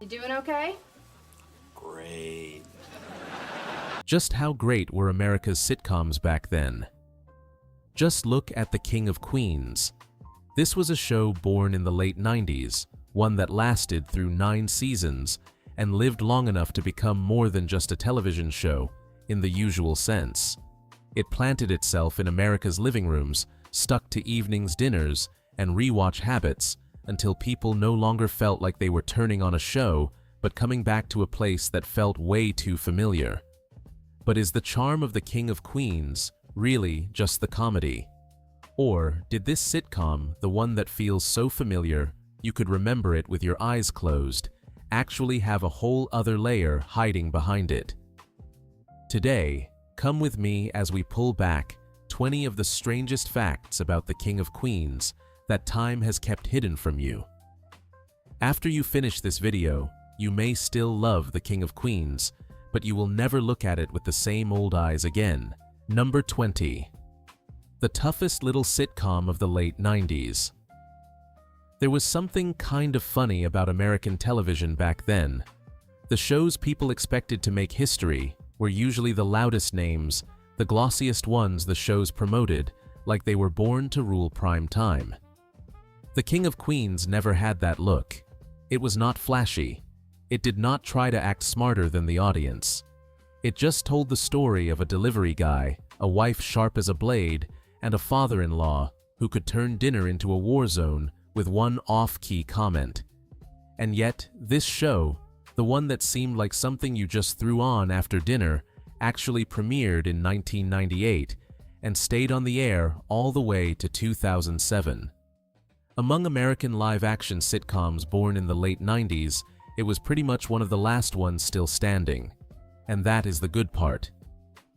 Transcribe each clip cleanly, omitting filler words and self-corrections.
You doing okay? Great. Just how great were America's sitcoms back then? Just look at The King of Queens. This was a show born in the late 90s, one that lasted through 9 seasons and lived long enough to become more than just a television show in the usual sense. It planted itself in America's living rooms, stuck to evenings dinners and rewatch habits until people no longer felt like they were turning on a show but coming back to a place that felt way too familiar. But is the charm of The King of Queens really just the comedy? Or did this sitcom, the one that feels so familiar you could remember it with your eyes closed, actually have a whole other layer hiding behind it? Today, come with me as we pull back 20 of the strangest facts about The King of Queens that time has kept hidden from you. After you finish this video, you may still love The King of Queens, but you will never look at it with the same old eyes again. Number 20. The toughest little sitcom of the late 90s. There was something kind of funny about American television back then. The shows people expected to make history were usually the loudest names, the glossiest ones the shows promoted, like they were born to rule prime time. The King of Queens never had that look. It was not flashy. It did not try to act smarter than the audience. It just told the story of a delivery guy, a wife sharp as a blade, and a father-in-law who could turn dinner into a war zone with one off-key comment. And yet, this show, the one that seemed like something you just threw on after dinner, actually premiered in 1998 and stayed on the air all the way to 2007. Among American live-action sitcoms born in the late 90s, it was pretty much one of the last ones still standing. And that is the good part.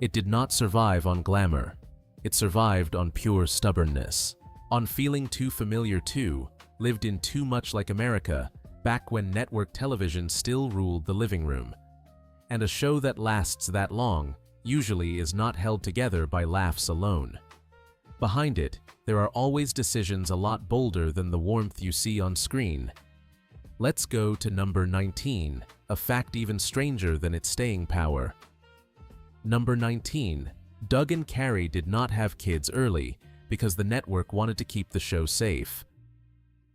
It did not survive on glamour. It survived on pure stubbornness. On feeling too familiar too, lived in too much like America, back when network television still ruled the living room. And a show that lasts that long usually is not held together by laughs alone. Behind it, there are always decisions a lot bolder than the warmth you see on screen. Let's go to number 19, a fact even stranger than its staying power. Number 19. Doug and Carrie did not have kids early because the network wanted to keep the show safe.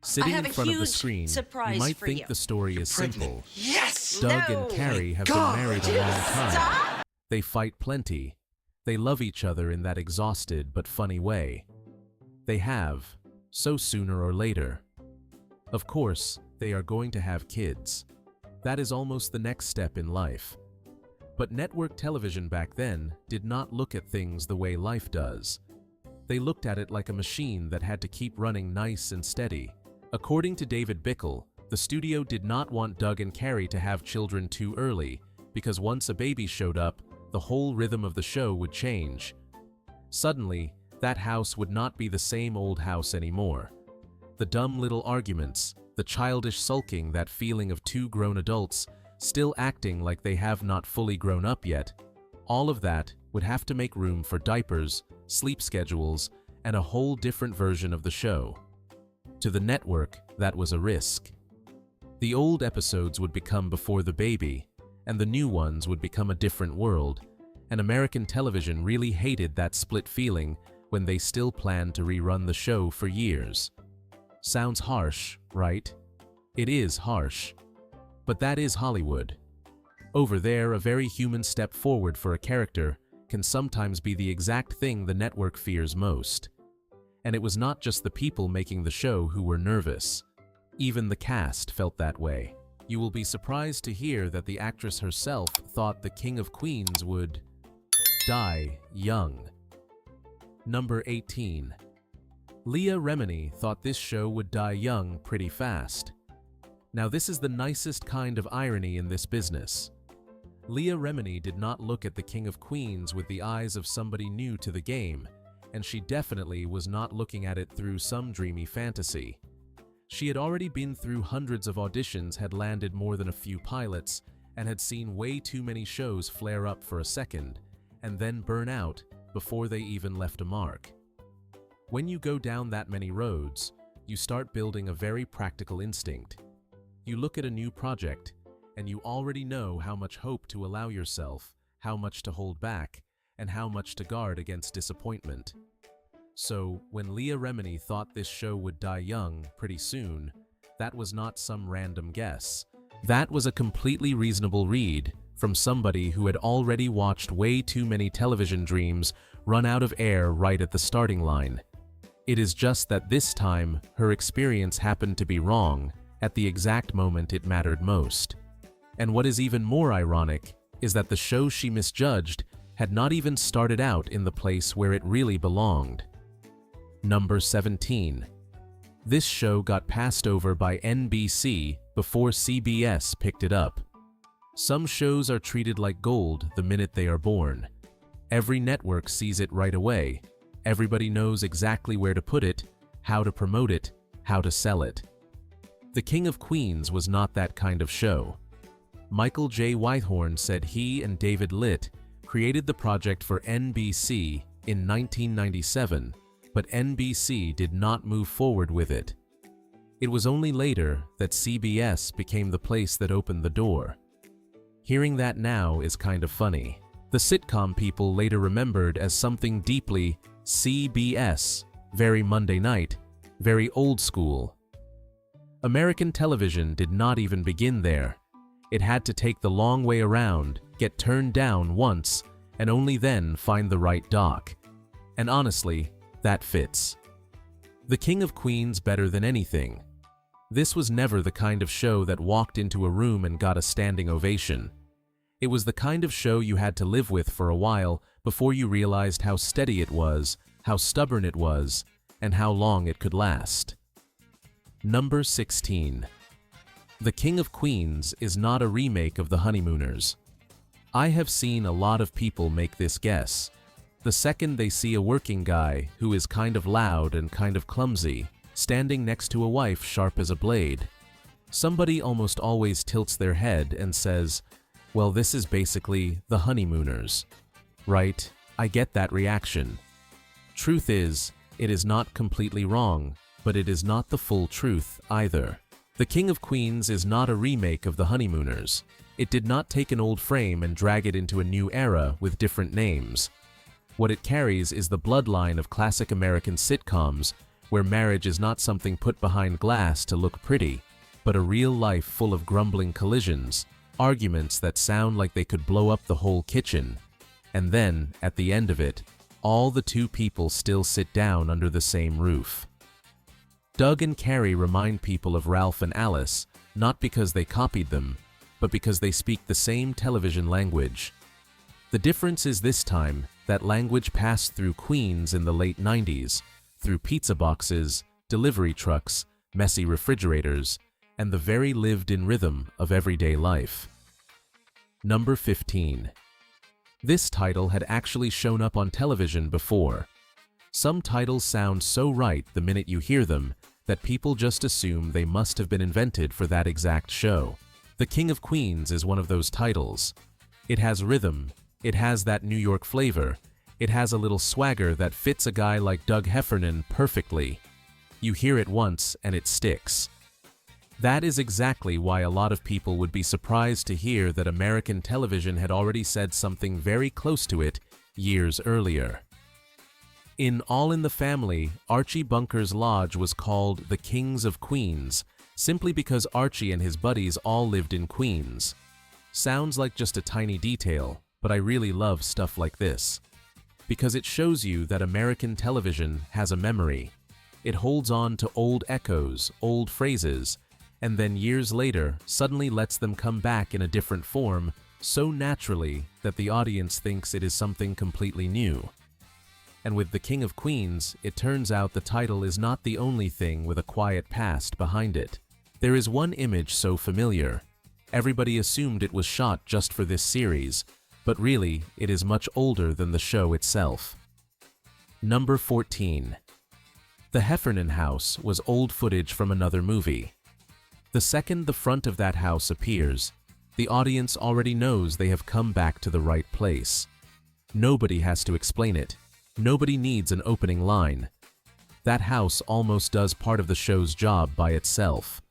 Sitting in front of the screen, you might think the story is simple. Yes! Doug and Carrie have been married a long time. They fight plenty. They love each other in that exhausted but funny way. They have, so sooner or later. Of course, they are going to have kids. That is almost the next step in life. But network television back then did not look at things the way life does. They looked at it like a machine that had to keep running nice and steady. According to David Bickle, the studio did not want Doug and Carrie to have children too early because once a baby showed up, the whole rhythm of the show would change. Suddenly, that house would not be the same old house anymore. The dumb little arguments, the childish sulking, that feeling of two grown adults still acting like they have not fully grown up yet, all of that would have to make room for diapers, sleep schedules, and a whole different version of the show. To the network, that was a risk. The old episodes would become before the baby, and the new ones would become a different world, and American television really hated that split feeling when they still planned to rerun the show for years. Sounds harsh, right? It is harsh. But that is Hollywood. Over there, a very human step forward for a character can sometimes be the exact thing the network fears most. And it was not just the people making the show who were nervous. Even the cast felt that way. You will be surprised to hear that the actress herself thought the King of Queens would die young. Number 18. Leah Remini thought this show would die young pretty fast. Now this is the nicest kind of irony in this business. Leah Remini did not look at the King of Queens with the eyes of somebody new to the game, and she definitely was not looking at it through some dreamy fantasy. She had already been through hundreds of auditions, had landed more than a few pilots, and had seen way too many shows flare up for a second, and then burn out before they even left a mark. When you go down that many roads, you start building a very practical instinct. You look at a new project, and you already know how much hope to allow yourself, how much to hold back, and how much to guard against disappointment. So, when Leah Remini thought this show would die young pretty soon, that was not some random guess. That was a completely reasonable read from somebody who had already watched way too many television dreams run out of air right at the starting line. It is just that this time, her experience happened to be wrong at the exact moment it mattered most. And what is even more ironic is that the show she misjudged had not even started out in the place where it really belonged. Number 17. This show got passed over by NBC before CBS picked it up. Some shows are treated like gold the minute they are born. Every network sees it right away. Everybody knows exactly where to put it, how to promote it, how to sell it. The King of Queens was not that kind of show. Michael J. Whitehorn said he and David Litt created the project for NBC in 1997, but NBC did not move forward with it. It was only later that CBS became the place that opened the door. Hearing that now is kind of funny. The sitcom people later remembered as something deeply CBS, very Monday night, very old school. American television did not even begin there. It had to take the long way around, get turned down once, and only then find the right doc. And honestly, that fits. The King of Queens better than anything. This was never the kind of show that walked into a room and got a standing ovation. It was the kind of show you had to live with for a while before you realized how steady it was, how stubborn it was, and how long it could last. Number 16. The King of Queens is not a remake of The Honeymooners. I have seen a lot of people make this guess. The second they see a working guy who is kind of loud and kind of clumsy, standing next to a wife sharp as a blade, somebody almost always tilts their head and says, well, this is basically The Honeymooners. Right? I get that reaction. Truth is, it is not completely wrong, but it is not the full truth either. The King of Queens is not a remake of The Honeymooners. It did not take an old frame and drag it into a new era with different names. What it carries is the bloodline of classic American sitcoms, where marriage is not something put behind glass to look pretty, but a real life full of grumbling collisions, arguments that sound like they could blow up the whole kitchen. And then, at the end of it, all the two people still sit down under the same roof. Doug and Carrie remind people of Ralph and Alice, not because they copied them, but because they speak the same television language. The difference is this time, that language passed through Queens in the late 90s, through pizza boxes, delivery trucks, messy refrigerators, and the very lived-in rhythm of everyday life. Number 15. This title had actually shown up on television before. Some titles sound so right the minute you hear them that people just assume they must have been invented for that exact show. The King of Queens is one of those titles. It has rhythm, it has that New York flavor, it has a little swagger that fits a guy like Doug Heffernan perfectly. You hear it once and it sticks. That is exactly why a lot of people would be surprised to hear that American television had already said something very close to it years earlier. In All in the Family, Archie Bunker's lodge was called the Kings of Queens, simply because Archie and his buddies all lived in Queens. Sounds like just a tiny detail, but I really love stuff like this. Because it shows you that American television has a memory. It holds on to old echoes, old phrases, and then years later suddenly lets them come back in a different form so naturally that the audience thinks it is something completely new. And with The King of Queens, it turns out the title is not the only thing with a quiet past behind it. There is one image so familiar. Everybody assumed it was shot just for this series, but really, it is much older than the show itself. Number 14. The Heffernan house was old footage from another movie. The second the front of that house appears, the audience already knows they have come back to the right place. Nobody has to explain it. Nobody needs an opening line. That house almost does part of the show's job by itself.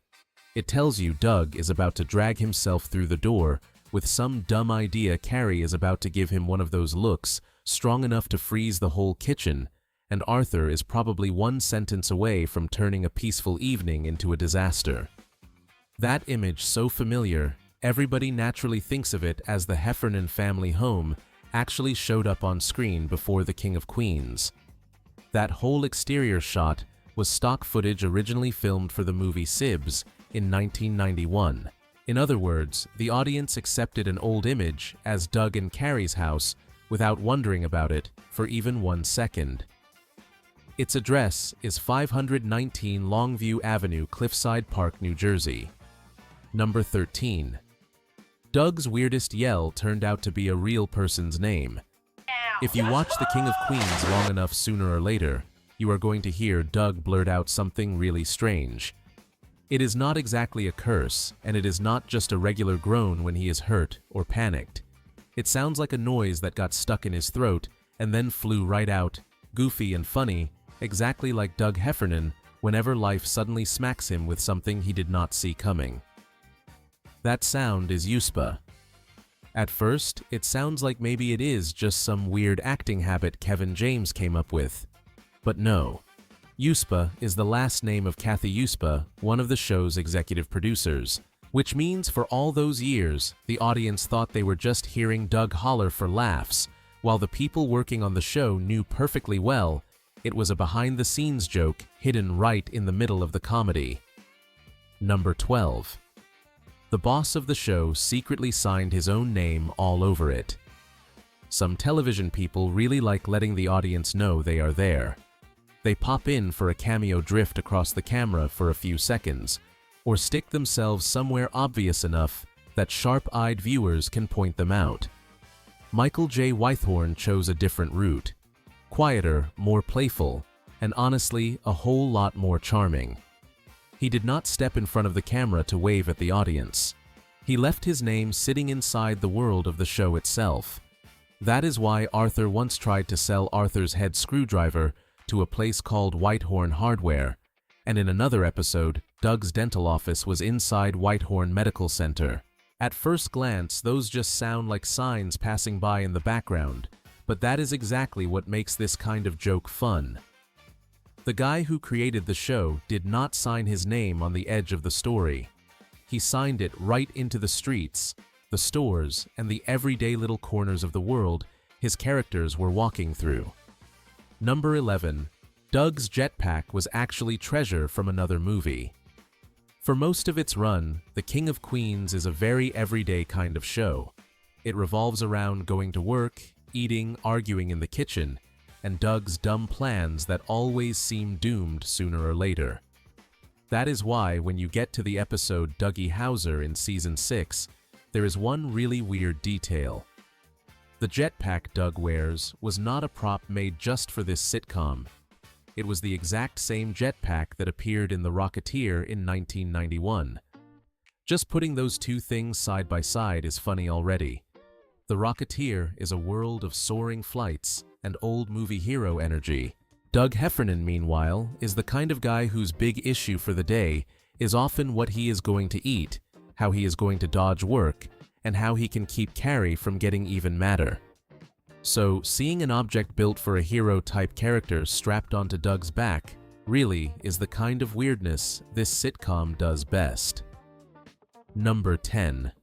It tells you Doug is about to drag himself through the door with some dumb idea. Carrie is about to give him one of those looks strong enough to freeze the whole kitchen, and Arthur is probably one sentence away from turning a peaceful evening into a disaster. That image, so familiar, everybody naturally thinks of it as the Heffernan family home, actually showed up on screen before The King of Queens. That whole exterior shot was stock footage originally filmed for the movie Sibs in 1991. In other words, the audience accepted an old image as Doug and Carrie's house without wondering about it for even 1 second. Its address is 519 Longview Avenue, Cliffside Park, New Jersey. Number 13. Doug's weirdest yell turned out to be a real person's name. If you watch The King of Queens long enough, sooner or later, you are going to hear Doug blurt out something really strange. It is not exactly a curse, and it is not just a regular groan when he is hurt or panicked. It sounds like a noise that got stuck in his throat and then flew right out, goofy and funny, exactly like Doug Heffernan whenever life suddenly smacks him with something he did not see coming. That sound is Yuspa. At first, it sounds like maybe it is just some weird acting habit Kevin James came up with. But no. Yuspa is the last name of Kathy Yuspa, one of the show's executive producers, which means for all those years, the audience thought they were just hearing Doug holler for laughs, while the people working on the show knew perfectly well it was a behind-the-scenes joke hidden right in the middle of the comedy. Number 12. The boss of the show secretly signed his own name all over it. Some television people really like letting the audience know they are there. They pop in for a cameo drift across the camera for a few seconds, or stick themselves somewhere obvious enough that sharp-eyed viewers can point them out. Michael J. Wythorn chose a different route. Quieter, more playful, and honestly, a whole lot more charming. He did not step in front of the camera to wave at the audience. He left his name sitting inside the world of the show itself. That is why Arthur once tried to sell Arthur's head screwdriver to a place called Whitehorn Hardware, and in another episode, Doug's dental office was inside Whitehorn Medical Center. At first glance, those just sound like signs passing by in the background, but that is exactly what makes this kind of joke fun. The guy who created the show did not sign his name on the edge of the story. He signed it right into the streets, the stores, and the everyday little corners of the world his characters were walking through. Number 11. Doug's jetpack was actually treasure from another movie. For most of its run, The King of Queens is a very everyday kind of show. It revolves around going to work, eating, arguing in the kitchen, and Doug's dumb plans that always seem doomed sooner or later. That is why when you get to the episode Dougie Hauser in Season 6, there is one really weird detail. The jetpack Doug wears was not a prop made just for this sitcom. It was the exact same jetpack that appeared in The Rocketeer in 1991. Just putting those two things side by side is funny already. The Rocketeer is a world of soaring flights and old movie hero energy. Doug Heffernan, meanwhile, is the kind of guy whose big issue for the day is often what he is going to eat, how he is going to dodge work, and how he can keep Carrie from getting even madder. So, seeing an object built for a hero-type character strapped onto Doug's back really is the kind of weirdness this sitcom does best. Number 10.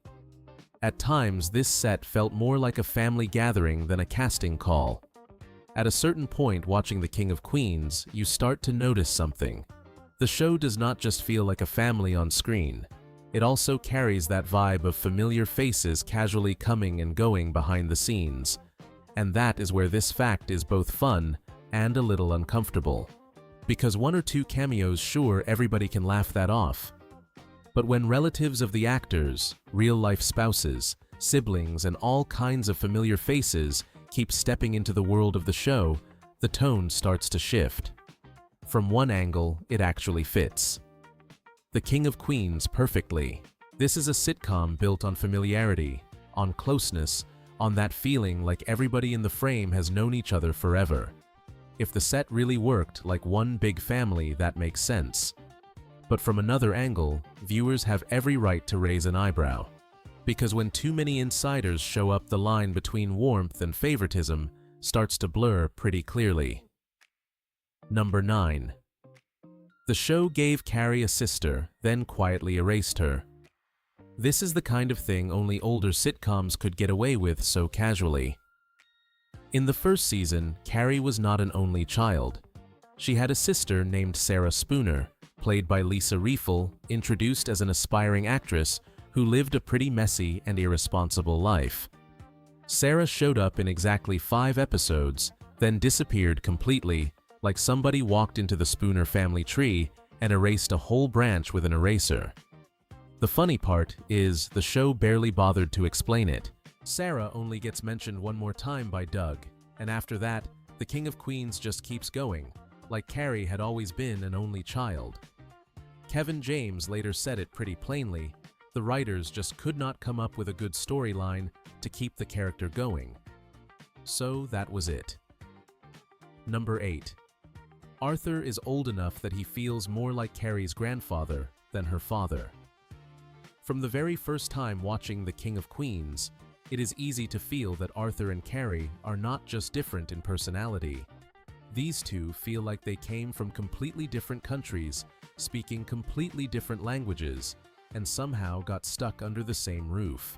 At times, this set felt more like a family gathering than a casting call. At a certain point watching The King of Queens, you start to notice something. The show does not just feel like a family on screen. It also carries that vibe of familiar faces casually coming and going behind the scenes. And that is where this fact is both fun and a little uncomfortable. Because one or two cameos, sure, everybody can laugh that off. But when relatives of the actors, real-life spouses, siblings, and all kinds of familiar faces keep stepping into the world of the show, the tone starts to shift. From one angle, it actually fits. The King of Queens perfectly. This is a sitcom built on familiarity, on closeness, on that feeling like everybody in the frame has known each other forever. If the set really worked like one big family, that makes sense. But from another angle, viewers have every right to raise an eyebrow. Because when too many insiders show up, the line between warmth and favoritism starts to blur pretty clearly. Number 9. The show gave Carrie a sister, then quietly erased her. This is the kind of thing only older sitcoms could get away with so casually. In the first season, Carrie was not an only child. She had a sister named Sarah Spooner, played by Lisa Riefel, introduced as an aspiring actress who lived a pretty messy and irresponsible life. Sarah showed up in exactly 5 episodes, then disappeared completely, like somebody walked into the Spooner family tree and erased a whole branch with an eraser. The funny part is the show barely bothered to explain it. Sarah only gets mentioned one more time by Doug, and after that, the King of Queens just keeps going, like Carrie had always been an only child. Kevin James later said it pretty plainly: the writers just could not come up with a good storyline to keep the character going. So that was it. Number 8. Arthur is old enough that he feels more like Carrie's grandfather than her father. From the very first time watching The King of Queens, it is easy to feel that Arthur and Carrie are not just different in personality. These two feel like they came from completely different countries, speaking completely different languages, and somehow got stuck under the same roof.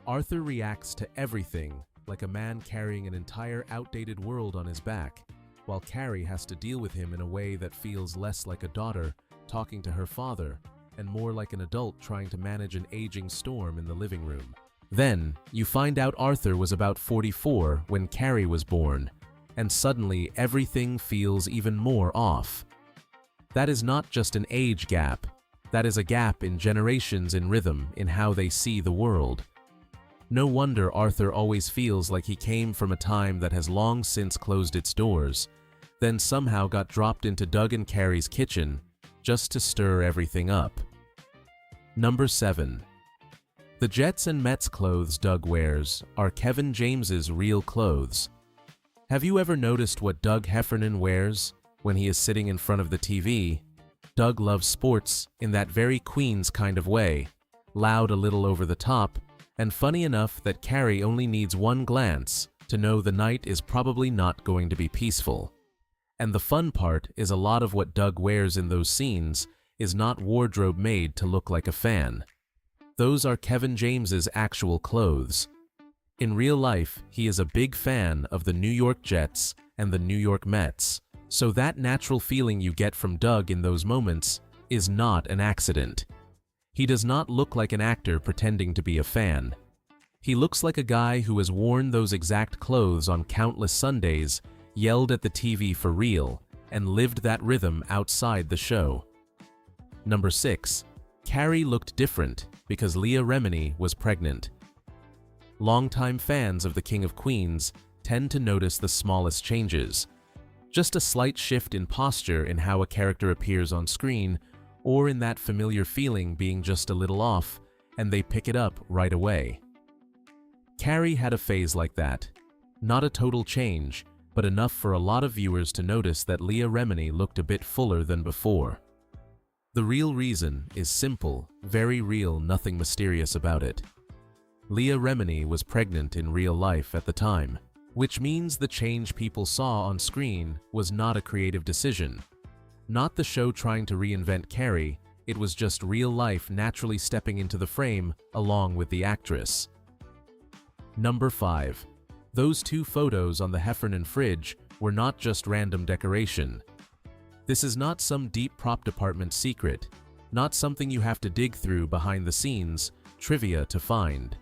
Arthur reacts to everything like a man carrying an entire outdated world on his back, while Carrie has to deal with him in a way that feels less like a daughter talking to her father and more like an adult trying to manage an aging storm in the living room. Then, you find out Arthur was about 44 when Carrie was born, and suddenly everything feels even more off. That is not just an age gap, that is a gap in generations, in rhythm, in how they see the world. No wonder Arthur always feels like he came from a time that has long since closed its doors, then somehow got dropped into Doug and Carrie's kitchen just to stir everything up. Number 7. The Jets and Mets clothes Doug wears are Kevin James's real clothes. Have you ever noticed what Doug Heffernan wears when he is sitting in front of the TV? Doug loves sports in that very Queens kind of way, loud, a little over the top, and funny enough that Carrie only needs one glance to know the night is probably not going to be peaceful. And the fun part is a lot of what Doug wears in those scenes is not wardrobe made to look like a fan. Those are Kevin James's actual clothes. In real life, he is a big fan of the New York Jets and the New York Mets, so that natural feeling you get from Doug in those moments is not an accident. He does not look like an actor pretending to be a fan. He looks like a guy who has worn those exact clothes on countless Sundays, yelled at the TV for real, and lived that rhythm outside the show. Number 6. Carrie looked different because Leah Remini was pregnant. Longtime fans of The King of Queens tend to notice the smallest changes. Just a slight shift in posture in how a character appears on screen, or in that familiar feeling being just a little off, and they pick it up right away. Carrie had a phase like that. Not a total change, but enough for a lot of viewers to notice that Leah Remini looked a bit fuller than before. The real reason is simple, very real, nothing mysterious about it. Leah Remini was pregnant in real life at the time, which means the change people saw on screen was not a creative decision. Not the show trying to reinvent Carrie, it was just real life naturally stepping into the frame along with the actress. Number 5. Those 2 photos on the Heffernan fridge were not just random decoration. This is not some deep prop department secret, not something you have to dig through behind the scenes trivia to find.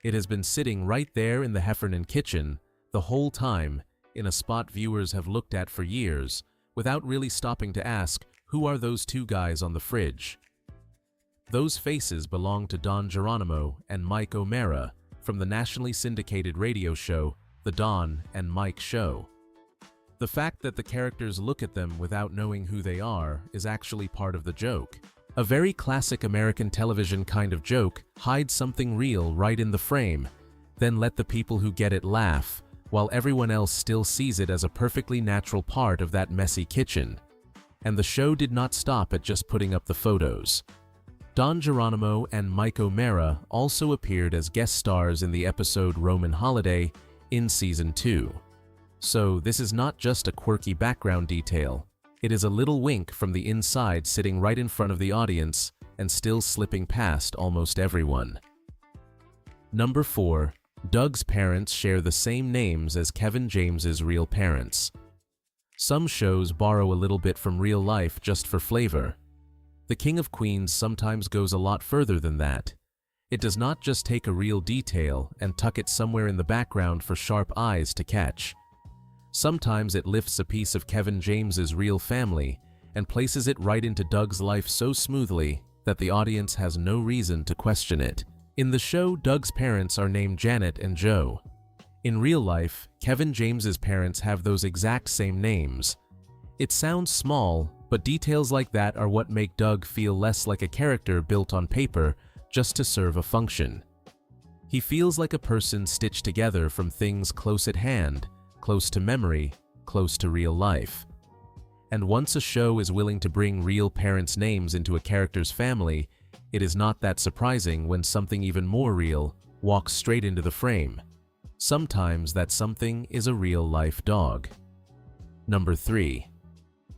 It has been sitting right there in the Heffernan kitchen the whole time, in a spot viewers have looked at for years, without really stopping to ask, who are those 2 guys on the fridge? Those faces belong to Don Geronimo and Mike O'Mara from the nationally syndicated radio show The Don and Mike Show. The fact that the characters look at them without knowing who they are is actually part of the joke. A very classic American television kind of joke: hide something real right in the frame, then let the people who get it laugh, while everyone else still sees it as a perfectly natural part of that messy kitchen. And the show did not stop at just putting up the photos. Don Geronimo and Mike O'Mara also appeared as guest stars in the episode Roman Holiday in Season 2. So this is not just a quirky background detail, it is a little wink from the inside sitting right in front of the audience and still slipping past almost everyone. Number 4. Doug's parents share the same names as Kevin James's real parents. Some shows borrow a little bit from real life just for flavor. The King of Queens sometimes goes a lot further than that. It does not just take a real detail and tuck it somewhere in the background for sharp eyes to catch. Sometimes it lifts a piece of Kevin James's real family and places it right into Doug's life so smoothly that the audience has no reason to question it. In the show, Doug's parents are named Janet and Joe. In real life, Kevin James's parents have those exact same names. It sounds small, but details like that are what make Doug feel less like a character built on paper just to serve a function. He feels like a person stitched together from things close at hand, close to memory, close to real life. And once a show is willing to bring real parents' names into a character's family, it is not that surprising when something even more real walks straight into the frame. Sometimes that something is a real-life dog. Number 3.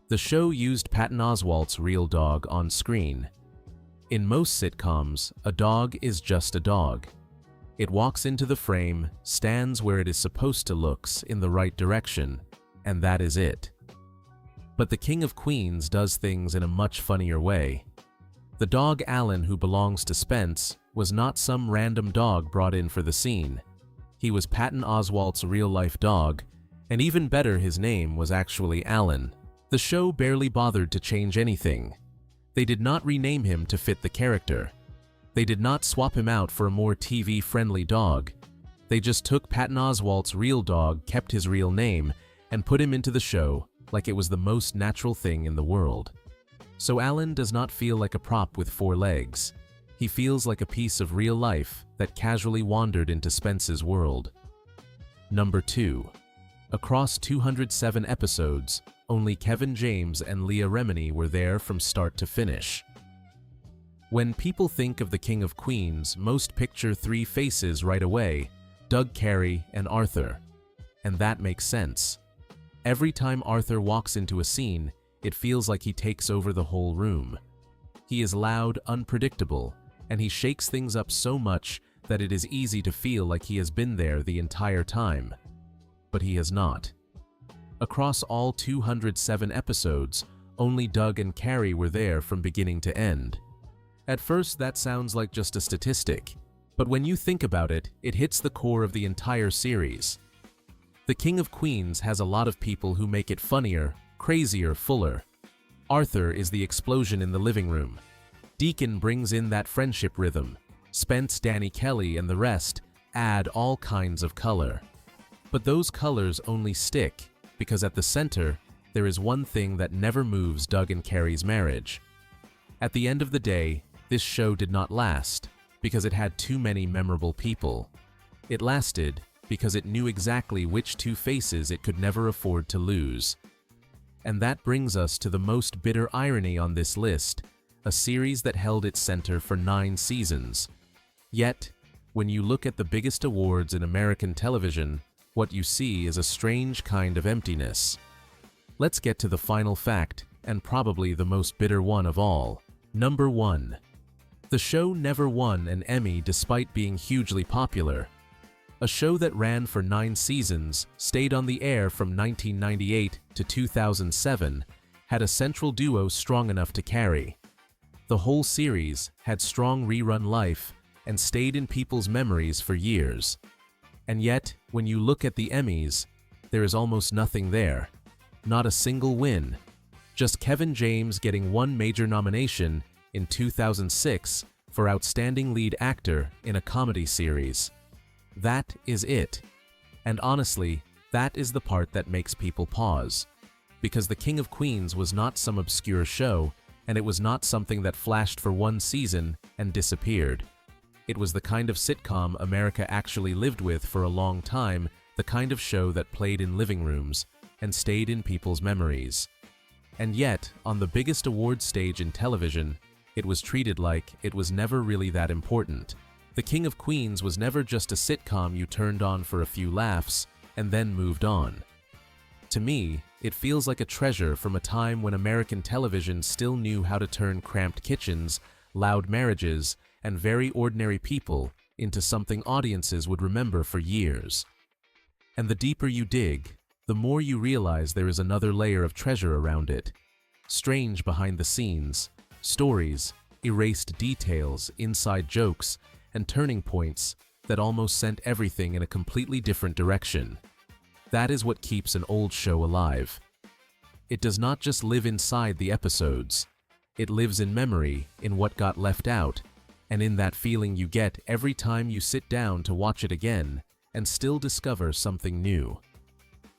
The show used Patton Oswalt's real dog on screen. In most sitcoms, a dog is just a dog. It walks into the frame, stands where it is supposed to look in the right direction, and that is it. But the King of Queens does things in a much funnier way. The dog Alan, who belongs to Spence, was not some random dog brought in for the scene. He was Patton Oswalt's real-life dog, and even better, his name was actually Alan. The show barely bothered to change anything. They did not rename him to fit the character. They did not swap him out for a more TV-friendly dog. They just took Patton Oswalt's real dog, kept his real name, and put him into the show like it was the most natural thing in the world. So Alan does not feel like a prop with 4 legs. He feels like a piece of real life that casually wandered into Spence's world. Number 2. Across 207 episodes, only Kevin James and Leah Remini were there from start to finish. When people think of the King of Queens, most picture 3 faces right away: Doug, Carrie, and Arthur. And that makes sense. Every time Arthur walks into a scene, it feels like he takes over the whole room. He is loud, unpredictable, and he shakes things up so much that it is easy to feel like he has been there the entire time. But he has not. Across all 207 episodes, only Doug and Carrie were there from beginning to end. At first, that sounds like just a statistic, but when you think about it, it hits the core of the entire series. The King of Queens has a lot of people who make it funnier, crazier, fuller. Arthur is the explosion in the living room. Deacon brings in that friendship rhythm. Spence, Danny Kelly, and the rest add all kinds of color. But those colors only stick because at the center, there is one thing that never moves: Doug and Carrie's marriage. At the end of the day, this show did not last because it had too many memorable people. It lasted because it knew exactly which 2 faces it could never afford to lose. And that brings us to the most bitter irony on this list, a series that held its center for 9 seasons. Yet, when you look at the biggest awards in American television, what you see is a strange kind of emptiness. Let's get to the final fact, and probably the most bitter one of all. Number 1. The show never won an Emmy despite being hugely popular. A show that ran for 9 seasons, stayed on the air from 1998 to 2007, had a central duo strong enough to carry. The whole series had strong rerun life and stayed in people's memories for years. And yet, when you look at the Emmys, there is almost nothing there. Not a single win. Just Kevin James getting 1 major nomination in 2006 for Outstanding Lead Actor in a Comedy Series. That is it. And honestly, that is the part that makes people pause. Because The King of Queens was not some obscure show, and it was not something that flashed for 1 season and disappeared. It was the kind of sitcom America actually lived with for a long time, the kind of show that played in living rooms and stayed in people's memories. And yet, on the biggest award stage in television, it was treated like it was never really that important. The King of Queens was never just a sitcom you turned on for a few laughs and then moved on. To me, it feels like a treasure from a time when American television still knew how to turn cramped kitchens, loud marriages, and very ordinary people into something audiences would remember for years. And the deeper you dig, the more you realize there is another layer of treasure around it. Strange behind the scenes, stories, erased details, inside jokes, and turning points that almost sent everything in a completely different direction. That is what keeps an old show alive. It does not just live inside the episodes. It lives in memory, in what got left out, and in that feeling you get every time you sit down to watch it again and still discover something new.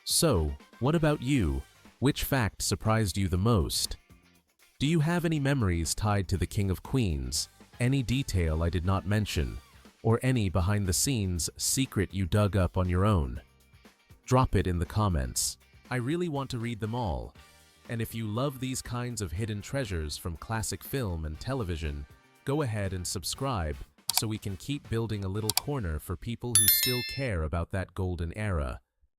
So, what about you? Which fact surprised you the most? Do you have any memories tied to the King of Queens? Any detail I did not mention, or any behind-the-scenes secret you dug up on your own? Drop it in the comments. I really want to read them all. And if you love these kinds of hidden treasures from classic film and television, go ahead and subscribe so we can keep building a little corner for people who still care about that golden era.